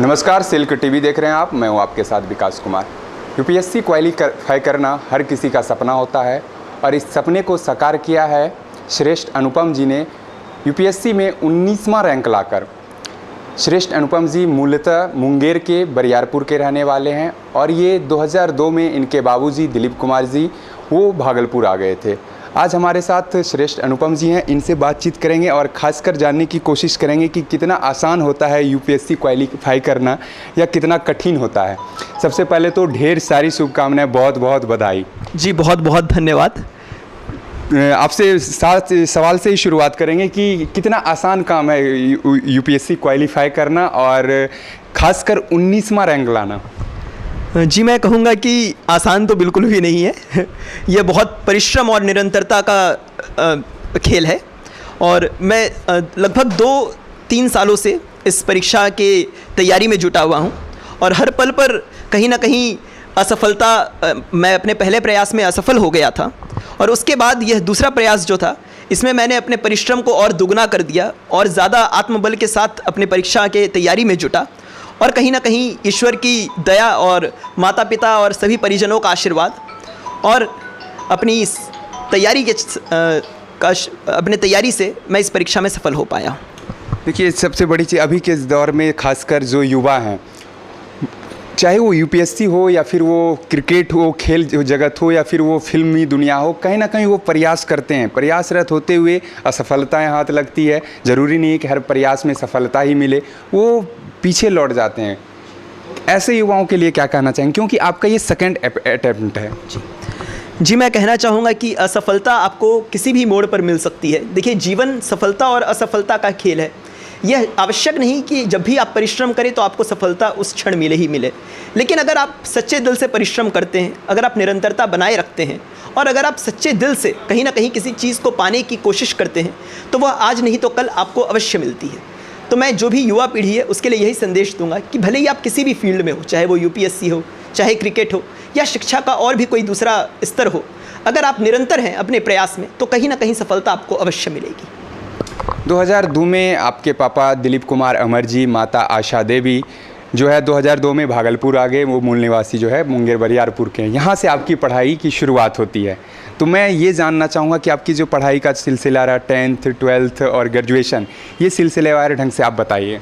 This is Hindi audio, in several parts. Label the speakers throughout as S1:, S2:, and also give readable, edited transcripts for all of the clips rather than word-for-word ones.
S1: नमस्कार, सिल्क टीवी देख रहे हैं आप। मैं हूं आपके साथ विकास कुमार। यूपीएससी क्वालिफाई करना हर किसी का सपना होता है और इस सपने को साकार किया है श्रेष्ठ अनुपम जी ने यूपीएससी में 19वां रैंक लाकर। श्रेष्ठ अनुपम जी मूलतः मुंगेर के बरियारपुर के रहने वाले हैं और ये 2002 में इनके बाबूजी दिलीप कुमार जी वो भागलपुर आ गए थे। आज हमारे साथ श्रेष्ठ अनुपम जी हैं, इनसे बातचीत करेंगे और ख़ासकर जानने की कोशिश करेंगे कि कितना आसान होता है यूपीएससी क्वालिफाई करना या कितना कठिन होता है। सबसे पहले तो ढेर सारी शुभकामनाएं, बहुत बहुत बधाई।
S2: जी बहुत बहुत धन्यवाद।
S1: आपसे साथ सवाल से ही शुरुआत करेंगे कि कितना आसान काम है यूपीएससी क्वालिफाई करना और ख़ासकर 19वां रैंक लाना।
S2: जी मैं कहूँगा कि आसान तो बिल्कुल भी नहीं है। यह बहुत परिश्रम और निरंतरता का खेल है और मैं लगभग 2-3 सालों से इस परीक्षा के तैयारी में जुटा हुआ हूँ और हर पल पर कहीं ना कहीं असफलता, मैं अपने पहले प्रयास में असफल हो गया था और उसके बाद यह दूसरा प्रयास जो था इसमें मैंने अपने परिश्रम को और दुगना कर दिया और ज़्यादा आत्मबल के साथ अपने परीक्षा के तैयारी में जुटा और कहीं ना कहीं ईश्वर की दया और माता पिता और सभी परिजनों का आशीर्वाद और अपनी इस तैयारी के अपने तैयारी से मैं इस परीक्षा में सफल हो पाया।
S1: देखिए, सबसे बड़ी चीज़ अभी के दौर में खासकर जो युवा हैं, चाहे वो यूपीएससी हो या फिर वो क्रिकेट हो, खेल जगत हो या फिर वो फिल्मी दुनिया हो, कहीं ना कहीं वो प्रयास करते हैं। प्रयासरत होते हुए असफलताएं हाथ लगती है। ज़रूरी नहीं है कि हर प्रयास में सफलता ही मिले, वो पीछे लौट जाते हैं। ऐसे युवाओं के लिए क्या कहना चाहेंगे, क्योंकि आपका ये सेकंड अटेम्प्ट है?
S2: जी मैं कहना चाहूँगा कि असफलता आपको किसी भी मोड़ पर मिल सकती है। देखिए, जीवन सफलता और असफलता का खेल है। यह आवश्यक नहीं कि जब भी आप परिश्रम करें तो आपको सफलता उस क्षण मिले ही मिले, लेकिन अगर आप सच्चे दिल से परिश्रम करते हैं, अगर आप निरंतरता बनाए रखते हैं और अगर आप सच्चे दिल से कहीं ना कहीं किसी चीज़ को पाने की कोशिश करते हैं तो वह आज नहीं तो कल आपको अवश्य मिलती है। तो मैं जो भी युवा पीढ़ी है उसके लिए यही संदेश दूंगा कि भले ही आप किसी भी फील्ड में हो, चाहे वो यूपीएससी हो, चाहे क्रिकेट हो या शिक्षा का और भी कोई दूसरा स्तर हो, अगर आप निरंतर हैं अपने प्रयास में तो कहीं ना कहीं सफलता आपको अवश्य मिलेगी।
S1: 2002 में आपके पापा दिलीप कुमार अमर जी, माता आशा देवी जो है 2002 में भागलपुर आ गए। वो मूल निवासी जो है मुंगेर बरियारपुर के हैं। यहाँ से आपकी पढ़ाई की शुरुआत होती है। तो मैं ये जानना चाहूँगा कि आपकी जो पढ़ाई का सिलसिला रहा, 10th, 12th और ग्रेजुएशन, ये सिलसिलेवार ढंग से आप बताइए।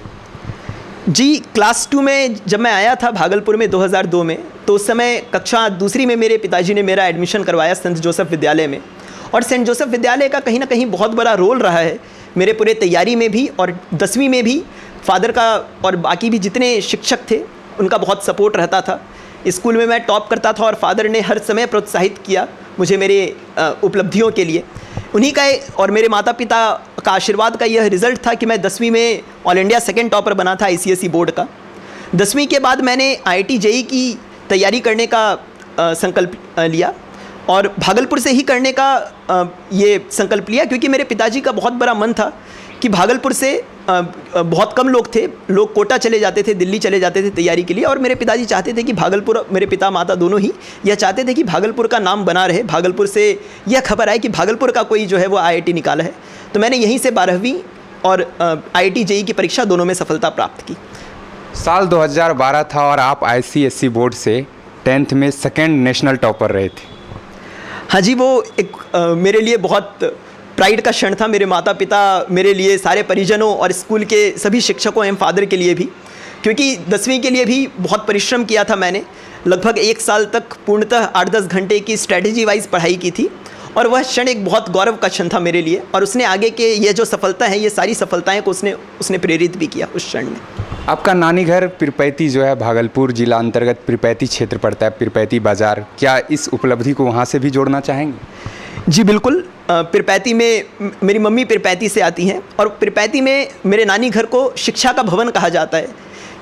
S2: जी, क्लास 2 में जब मैं आया था भागलपुर में 2002 में, तो उस समय कक्षा दूसरी में मेरे पिताजी ने मेरा एडमिशन करवाया सेंट जोसेफ विद्यालय में। और सेंट जोसेफ विद्यालय का कहीं ना कहीं बहुत बड़ा रोल रहा है मेरे पूरे तैयारी में भी और 10वीं में भी। फादर का और बाकी भी जितने शिक्षक थे उनका बहुत सपोर्ट रहता था। स्कूल में मैं टॉप करता था और फादर ने हर समय प्रोत्साहित किया मुझे मेरे उपलब्धियों के लिए। उन्हीं का और मेरे माता पिता का आशीर्वाद का यह रिज़ल्ट था कि मैं 10वीं में ऑल इंडिया सेकेंड टॉपर बना था आईसीएसई बोर्ड का। 10वीं के बाद मैंने आईआईटी जेईई की तैयारी करने का संकल्प लिया और भागलपुर से ही करने का ये संकल्प लिया, क्योंकि मेरे पिताजी का बहुत बड़ा मन था कि भागलपुर से बहुत कम लोग थे, लोग कोटा चले जाते थे, दिल्ली चले जाते थे तैयारी के लिए, और मेरे पिताजी चाहते थे कि भागलपुर, मेरे पिता माता दोनों ही यह चाहते थे कि भागलपुर का नाम बना रहे, भागलपुर से यह खबर आए कि भागलपुर का कोई जो है वो आईआईटी निकाला है। तो मैंने यहीं से 12वीं और आईआईटी जेईई की परीक्षा दोनों में सफलता प्राप्त की।
S1: साल 2012 था और आप आईसीएसई बोर्ड से 10th में सेकेंड नेशनल टॉपर रहे थे।
S2: हाँ जी, वो एक मेरे लिए बहुत प्राइड का क्षण था। मेरे माता पिता, मेरे लिए, सारे परिजनों और स्कूल के सभी शिक्षकों एवं फादर के लिए भी, क्योंकि 10वीं के लिए भी बहुत परिश्रम किया था मैंने। लगभग 1 साल तक पूर्णतः 8-10 घंटे की स्ट्रैटेजी वाइज पढ़ाई की थी और वह क्षण एक बहुत गौरव का क्षण था मेरे लिए। और उसने आगे के ये जो सफलता है, ये सारी सफलताएँ को उसने प्रेरित भी किया उस क्षण में।
S1: आपका नानी घर पिरपैती जो है भागलपुर जिला अंतर्गत पिरपैती क्षेत्र पड़ता है, पिरपैती बाज़ार, क्या इस उपलब्धि को वहाँ से भी जोड़ना चाहेंगे?
S2: जी बिल्कुल। पिरपैती में मेरी मम्मी पिरपैती से आती हैं और पिरपैती में मेरे नानी घर को शिक्षा का भवन कहा जाता है,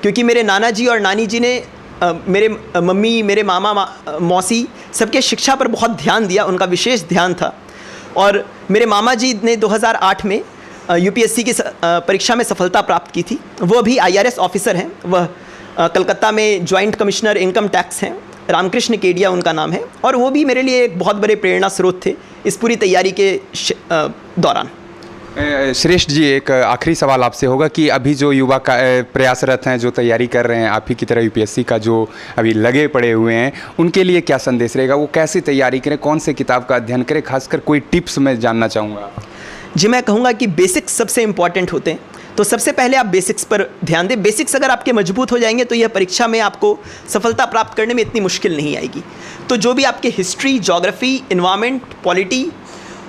S2: क्योंकि मेरे नाना जी और नानी जी ने मेरे मम्मी, मेरे मामा, मौसी सबके शिक्षा पर बहुत ध्यान दिया, उनका विशेष ध्यान था। और मेरे मामा जी ने 2008 में यूपीएससी की परीक्षा में सफलता प्राप्त की थी। वो भी आईआरएस ऑफिसर हैं। वह कलकत्ता में जॉइंट कमिश्नर इनकम टैक्स हैं, रामकृष्ण केडिया उनका नाम है। और वो भी मेरे लिए एक बहुत बड़े प्रेरणा स्रोत थे इस पूरी तैयारी के दौरान।
S1: श्रेष्ठ जी, एक आखिरी सवाल आपसे होगा कि अभी जो युवा का प्रयासरत हैं, जो तैयारी कर रहे हैं आप ही की तरह यूपीएससी का, जो अभी लगे पड़े हुए हैं, उनके लिए क्या संदेश रहेगा? वो कैसे तैयारी करें, कौन से किताब का अध्ययन करें? खासकर कोई टिप्स मैं जानना चाहूँगा।
S2: जी, मैं कहूँगा कि बेसिक्स सबसे इंपॉर्टेंट होते हैं, तो सबसे पहले आप बेसिक्स पर ध्यान दें। बेसिक्स अगर आपके मजबूत हो जाएंगे तो यह परीक्षा में आपको सफलता प्राप्त करने में इतनी मुश्किल नहीं आएगी। तो जो भी आपके history, geography, environment, polity,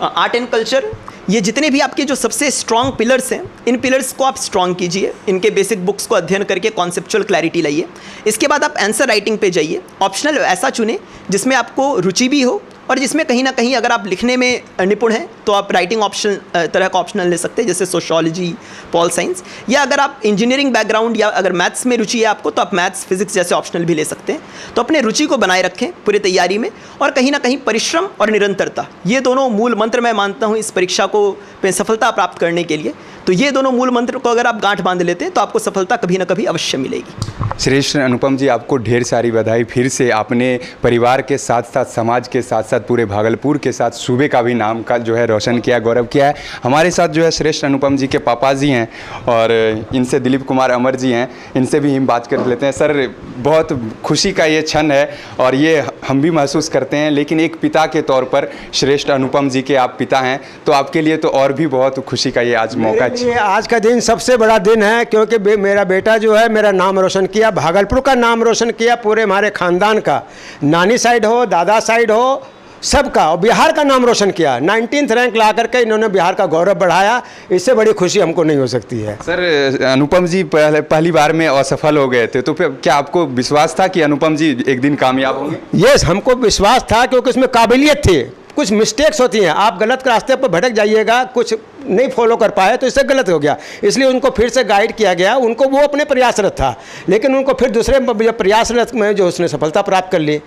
S2: art and culture, ये जितने भी आपके जो सबसे स्ट्रॉन्ग पिलर्स हैं, इन पिलर्स को आप स्ट्रॉन्ग कीजिए, इनके बेसिक बुक्स को अध्ययन करके कॉन्सेप्चुअल क्लैरिटी लाइए। इसके बाद आप आंसर राइटिंग पे जाइए। ऑप्शनल ऐसा चुनें जिसमें आपको रुचि भी हो और जिसमें कहीं ना कहीं अगर आप लिखने में निपुण हैं तो आप राइटिंग ऑप्शन तरह का ऑप्शनल ले सकते हैं, जैसे सोशियोलॉजी, पॉल साइंस, या अगर आप इंजीनियरिंग बैकग्राउंड या अगर मैथ्स में रुचि है आपको तो आप मैथ्स, फिजिक्स जैसे ऑप्शनल भी ले सकते हैं। तो अपने रुचि को बनाए रखें पूरी तैयारी में, और कहीं ना कहीं परिश्रम और निरंतरता, ये दोनों मूल मंत्र मैं मानता हूँ इस परीक्षा को पे सफलता प्राप्त करने के लिए। तो ये दोनों मूल मंत्र को अगर आप गांठ बांध लेते हैं तो आपको सफलता कभी ना कभी अवश्य मिलेगी।
S1: श्रेष्ठ अनुपम जी, आपको ढेर सारी बधाई। फिर से आपने परिवार के साथ साथ, समाज के साथ साथ, पूरे भागलपुर के साथ सूबे का भी नाम का जो है रोशन किया, गौरव किया है। हमारे साथ जो है श्रेष्ठ अनुपम जी के पापा जी हैं और इनसे दिलीप कुमार अमर जी हैं, इनसे भी हम बात कर लेते हैं। सर, बहुत खुशी का ये क्षण है और ये हम भी महसूस करते हैं, लेकिन एक पिता के तौर पर श्रेष्ठ अनुपम जी के आप पिता हैं, तो आपके लिए तो और भी बहुत खुशी का ये आज मौका है।
S3: ये आज का दिन सबसे बड़ा दिन है, क्योंकि मेरा बेटा जो है मेरा नाम रोशन किया, भागलपुर का नाम रोशन किया, पूरे हमारे खानदान का, नानी साइड हो, दादा साइड हो, सबका, और बिहार का नाम रोशन किया। 19th रैंक ला करके इन्होंने बिहार का गौरव बढ़ाया। इससे बड़ी खुशी हमको नहीं हो सकती है।
S1: सर, अनुपम जी पहली बार में असफल हो गए थे, तो फिर क्या आपको विश्वास था कि अनुपम जी एक दिन कामयाब होंगे?
S3: यस, हमको विश्वास था, क्योंकि उसमें काबिलियत थी। कुछ मिस्टेक्स होती हैं, आप गलत रास्ते पर भटक जाइएगा, कुछ नहीं फॉलो कर पाए तो इससे गलत हो गया, इसलिए उनको फिर से गाइड किया गया। उनको, वो अपने प्रयासरत था, लेकिन उनको फिर दूसरे प्रयासरत में जो उसने सफलता प्राप्त कर ली।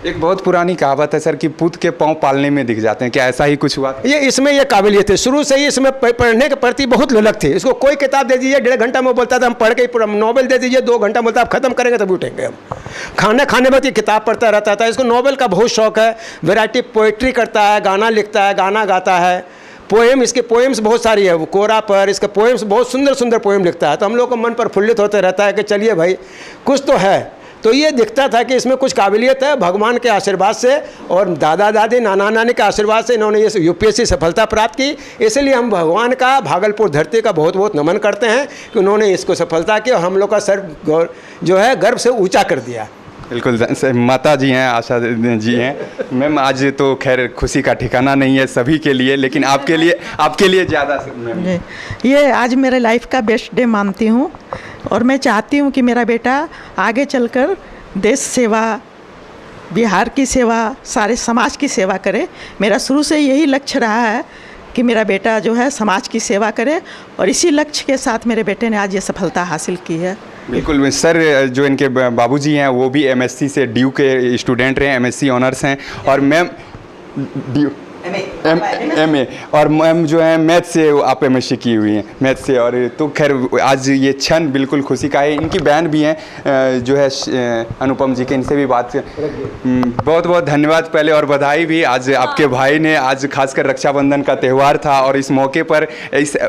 S1: एक बहुत पुरानी कहावत है सर कि पूत के पाँव पालने में दिख जाते हैं, क्या ऐसा ही कुछ हुआ?
S3: ये इसमें ये काबिलियत है, शुरू से ही इसमें पढ़ने के प्रति बहुत ललक थी। इसको कोई किताब दे दीजिए, 1.5 घंटा में बोलता था हम पढ़ के पूरा, नॉवल दे दीजिए 2 घंटा बोलता आप खत्म करेंगे तब उठेंगे हम। खाने में ये किताब पढ़ता रहता था। इसको नॉवल का बहुत शौक है, वैरायटी पोइट्री करता है, गाना लिखता है, गाना गाता है, पोएम, इसके पोएम्स बहुत सारी है, वो कोरा पर इसके पोएम्स, बहुत सुंदर सुंदर पोएम लिखता है। तो हम लोग को मन प्रफुल्लित होते रहता है कि चलिए भाई कुछ तो है। तो ये दिखता था कि इसमें कुछ काबिलियत है, भगवान के आशीर्वाद से और दादा दादी, नाना नानी के आशीर्वाद से इन्होंने ये यूपीएससी सफलता प्राप्त की। इसलिए हम भगवान का, भागलपुर धरती का बहुत बहुत नमन करते हैं कि उन्होंने इसको सफलता की और हम लोग का सर जो है गर्व से ऊंचा कर दिया।
S1: बिल्कुल, माता जी हैं, आशा जी हैं। मैम, आज तो खैर खुशी का ठिकाना नहीं है सभी के लिए, लेकिन आपके लिए ज़्यादा।
S4: ये आज मेरे लाइफ का बेस्ट डे मानती हूँ और मैं चाहती हूँ कि मेरा बेटा आगे चलकर देश सेवा, बिहार की सेवा, सारे समाज की सेवा करे। मेरा शुरू से यही लक्ष्य रहा है कि मेरा बेटा जो है समाज की सेवा करे, और इसी लक्ष्य के साथ मेरे बेटे ने आज ये सफलता हासिल की है।
S1: बिल्कुल सर, जो इनके बाबूजी हैं वो भी एमएससी से ड्यू के स्टूडेंट रहे हैं, एमएससी ऑनर्स हैं, और मैम ड्यू एमए, और मैम जो है मैथ से आप एमएससी की हुई हैं, मैथ से। और तो खैर आज ये क्षण बिल्कुल खुशी का है। इनकी बहन भी हैं जो है अनुपम जी के, इनसे भी बात बहुत बहुत धन्यवाद पहले और बधाई भी। आज आपके भाई ने, आज खासकर रक्षाबंधन का त्यौहार था और इस मौके पर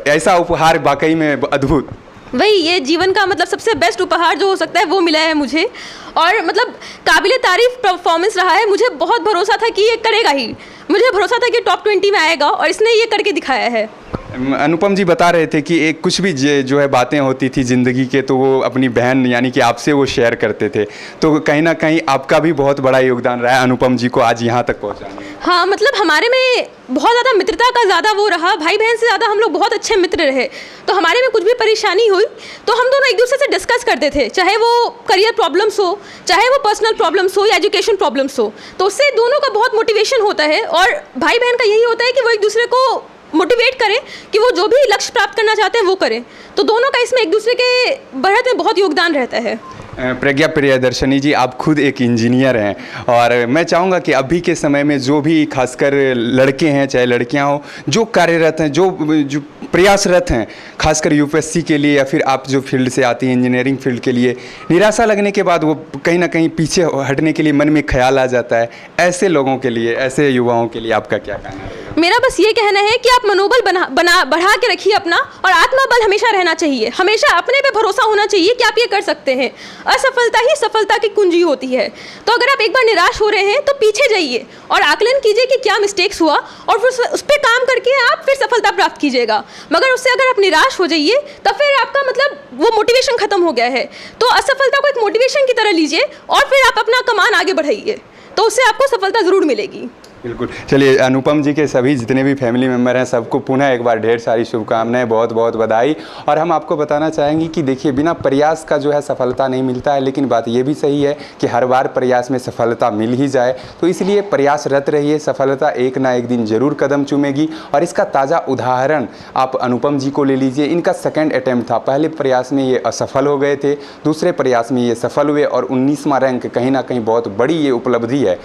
S1: ऐसा उपहार वाकई में अद्भुत।
S5: वही, ये जीवन का मतलब सबसे बेस्ट उपहार जो हो सकता है वो मिला है मुझे, और मतलब काबिले तारीफ परफॉर्मेंस रहा है। मुझे बहुत भरोसा था कि ये करेगा ही, मुझे भरोसा था कि टॉप 20 में आएगा, और इसने ये करके दिखाया है।
S1: अनुपम जी बता रहे थे कि एक कुछ भी जो है बातें होती थी ज़िंदगी के, तो वो अपनी बहन यानी कि आपसे वो शेयर करते थे, तो कहीं ना कहीं आपका भी बहुत बड़ा योगदान रहा है अनुपम जी को आज यहाँ तक पहुँचाने।
S5: हाँ, मतलब हमारे में बहुत ज़्यादा मित्रता का ज़्यादा वो रहा, भाई बहन से ज़्यादा हम लोग बहुत अच्छे मित्र रहे। तो हमारे में कुछ भी परेशानी हुई तो हम दोनों एक दूसरे से डिस्कस करते थे, चाहे वो करियर प्रॉब्लम्स हो, चाहे वो पर्सनल प्रॉब्लम्स हो या एजुकेशन प्रॉब्लम्स हो। तो उससे दोनों का बहुत मोटिवेशन होता है, और भाई बहन का यही होता है कि वो एक दूसरे को मोटिवेट करें कि वो जो भी लक्ष्य प्राप्त करना चाहते हैं वो करें। तो दोनों का इसमें एक दूसरे के बढ़त में बहुत योगदान रहता है।
S1: प्रज्ञा प्रियदर्शनी जी, आप खुद एक इंजीनियर हैं, और मैं चाहूँगा कि अभी के समय में जो भी खासकर लड़के हैं चाहे लड़कियां हो, जो कार्यरत हैं, जो प्रयासरत हैं, खासकर यूपीएससी के लिए या फिर आप जो फील्ड से आती हैं इंजीनियरिंग फील्ड के लिए, निराशा लगने के बाद वो कहीं ना कहीं पीछे हटने के लिए मन में ख्याल आ जाता है, ऐसे लोगों के लिए, ऐसे युवाओं के लिए आपका क्या कहना है?
S5: मेरा बस ये कहना है कि आप मनोबल बढ़ा के रखिए अपना, और आत्मबल हमेशा रहना चाहिए, हमेशा अपने पे भरोसा होना चाहिए कि आप ये कर सकते हैं। असफलता ही सफलता की कुंजी होती है। तो अगर आप एक बार निराश हो रहे हैं तो पीछे जाइए और आकलन कीजिए कि क्या मिस्टेक्स हुआ, और फिर उस पर काम करके आप फिर सफलता प्राप्त कीजिएगा। मगर उससे अगर आप निराश हो जाइए तब फिर आपका मतलब वो मोटिवेशन खत्म हो गया है। तो असफलता को एक मोटिवेशन की तरह लीजिए और फिर आप अपना कमान आगे बढ़ाइए, तो उससे आपको सफलता ज़रूर मिलेगी।
S1: बिल्कुल। चलिए, अनुपम जी के सभी जितने भी फैमिली मेम्बर हैं सबको पुनः एक बार ढेर सारी शुभकामनाएं, बहुत बहुत बधाई। और हम आपको बताना चाहेंगे कि देखिए, बिना प्रयास का जो है सफलता नहीं मिलता है, लेकिन बात ये भी सही है कि हर बार प्रयास में सफलता मिल ही जाए। तो इसलिए प्रयासरत रहिए, सफलता एक ना एक दिन जरूर कदम चूमेगी। और इसका ताज़ा उदाहरण आप अनुपम जी को ले लीजिए। इनका सेकेंड अटैम्प्ट था, पहले प्रयास में ये असफल हो गए थे, दूसरे प्रयास में ये सफल हुए और 19वां रैंक कहीं ना कहीं बहुत बड़ी ये उपलब्धि है।